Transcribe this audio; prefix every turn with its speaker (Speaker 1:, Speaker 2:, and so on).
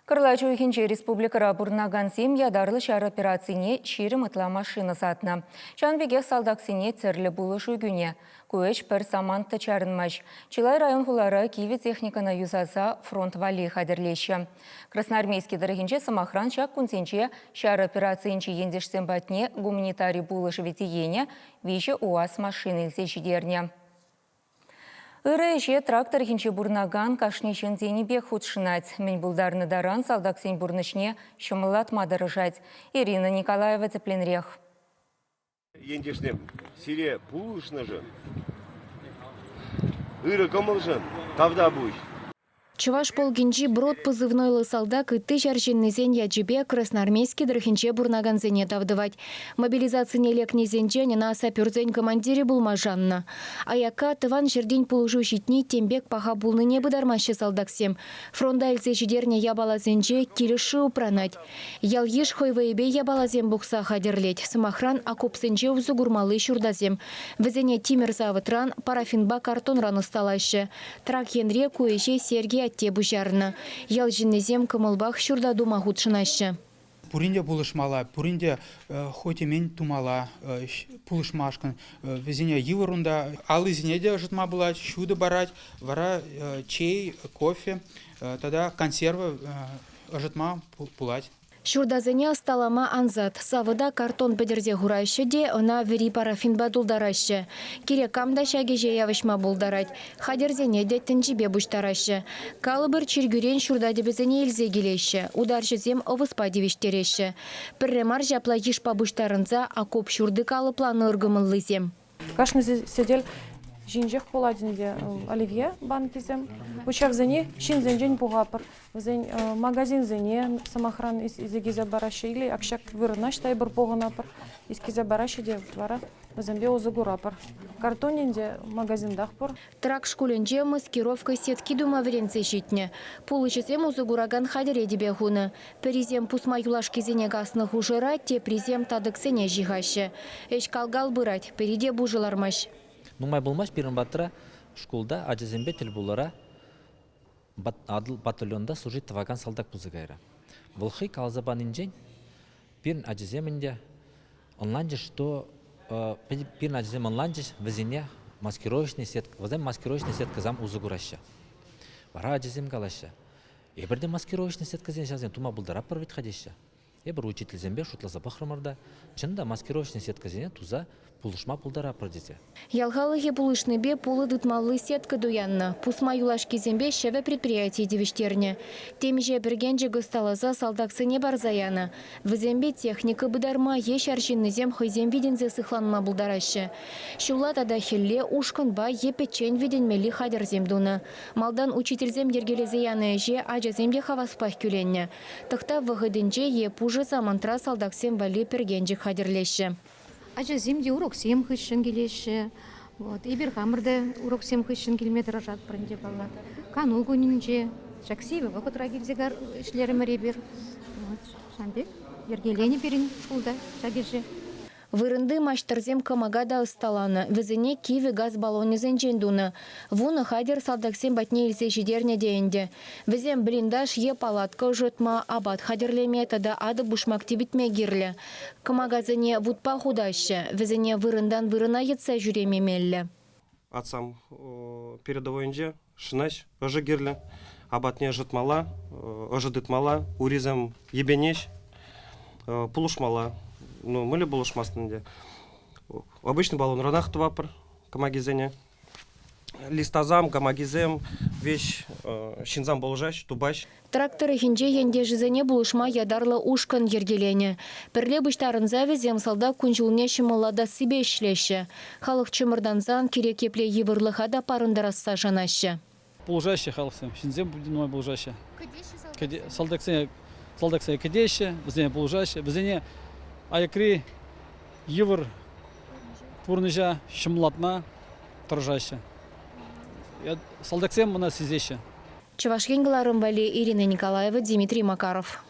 Speaker 1: Кырлачу ихинче республикара бурнаган сем ядарлы шар операцияне ширим ытла машина сатна. Чанбеге салдаксине церлі булышу күне. Көш пір самантты чарынмаш. Чилай район хулары Киеве техникана юзаса фронт вали хадерлеші. Красноармейский дырыхинче самахран шак кунсенче шар операциянче ендешсен батне гуманитарий булышы ветиене вище УАЗ машины зешидерне. Ирыше трактор хинче бурнаган кашнишен зенебе худшинать. Мен булдарны даран салдаксен бурнышне шымылат мадырыжать. Ирина Николаева Цепленрех.
Speaker 2: Ендешнем сире пушны же. Иры кымыл жын, тавда буш.
Speaker 3: Чуваш полгинчи брод позывнойлы салдак и ты жаржиннезен яджибе красноармейский дрыхинче бурнаган зене тавдывать. Мобилизацияне лекнезенче на саперзень командире булмажанна. Аяка тыван жердень полужу щитни тембек паха булныне быдармаще салдаксем. Фронда эльзе жидерне ябалазенче килиши упранать. Ял еш хойвейбе ябалазем букса хадерлеть. Самохран окопсенче узугурмалы шурдазем. Везене тимер завотран парафинба картон рано сталаще. Трак енре куэше Сергей те бужарна. Ял жиннезем кымылбах шурда дума худшынаще.
Speaker 4: Пуринде булышмала, пуринде хотемен тумала, пулышмашкан. Везене йывырунда алызине де жытма булать, шуды барать, вара чай, кофе, тогда консервы жытма пулать.
Speaker 3: Шурдазене сталама анзат. Савыда картон бедерзе гурайшы де, она вери парафинба дулдарашы. Кире камда шагеже явышма булдарать. Хадерзене де тінжібе буштарашы. Калыбыр чиргюрен шурда дебезене елзе келеші. Ударшы зем овыспа девештереші. Пірремар жапла ешпа буштарынза, акоп шурды калыпланы ыргымыллы зем.
Speaker 5: Кашны седел жинжех поладинде оливье банкизем. Учав зене чин зенжень пугапыр. Зен магазин зене самохран изегизе барашы или акшак вырнаш тайбыр погынапыр. Искизе барашы де вара зембе узыгурапыр. Картонинде магазиндах пыр.
Speaker 3: Трак школенже маскировка сетки дума веренце щитне. Пулычесем узыгураган хадере дебе хуны. Перезем пусма юлашки зене гасны хужыра, те призем тадыксене жигашы. Эш калгал бырать, переде бужылармаш.
Speaker 6: Нумай болмаш пирин баттыра школда ажызембе тел булара адыл батальонда служит таваган солдат пузыгайра. Волхы калзабан инжень пирин ажыземінде онланжы что пирин ажызем онланжы везене маскировочный сетка, везем маскировочный сетка зам узыгураща. Вара ажызем галаща. Ебірде маскировочный сетка зен жазен тума булдара парвит ходеща. Ебір учитель зембе шутла забахрамарда чында маскировочный сетка зене туза пулышма пулдара продите.
Speaker 3: Ялгалыге пулышны бе пулы дытмаллы сетка дуянна. Пусма юлашки зембе шеве предприятие девиштерне. Темже бергенже госталаза салдаксыне барзаяна. В зембе техника быдарма еш аршинны зем хойзем видензе сыхланма булдараще. Шулата да хелле ушкан ба епечен виденмели хадер земдуна. Малдан учитель зем ергелезе яны же ажа земде хаваспах күленне. Тахта вагыденже епужы замантра салдаксем вали пергенже хадерлеші.
Speaker 7: Ажа земде урок 7 хыщен келеші. Ибір хамырды урок 7 хыщен километр ажат бірінде балат. Кану күнінже, жаксиві вақытра келзегар ішлері мәрі бір. Шамбек, ергелені берін шулда, жагежі.
Speaker 3: Вырынды маштарзем камагада ысталаны. Візіне Киеве газ баллоны зенчендуны. Вуны хадер салдаксем батне илсе жидерне дейінді. Візем блиндаж е палатка жытма абат хадерлеме тада ады бушмак тибитме гирлі. Камагазыне вудпа худашы. Візіне вырындан вырына етса жүремемелі.
Speaker 8: Атсам передовойнже шынаш ыжы гирлі. Абатне жытмала, ыжы дытмала, уризем ебенеш, пулушмала. Ну, мы ли булышмастынде. Обычный баллон ранах твапр, камагизене. Листазам, камагизем, вещь, шинзам болжаш, тубаш.
Speaker 3: Тракторы хинже енде жизене булышма ядарлы ушкан ергелене. Пірле бұштарын завезем салда күнжілне шымылада себе ішлеші. Халық чымырданзан керек епле евырлыға да парындарасса жанашы.
Speaker 9: Булжашы халықсым, шинзем бұлдыной булжашы. Салдаксая кедеші, біздене булжашы, біздене аякри евр пурныжа шымлатма тұржашы. Салдаксем мұна сізеші.
Speaker 3: Чувашкенгіларын вали Ирина Николаева, Дмитрий Макаров.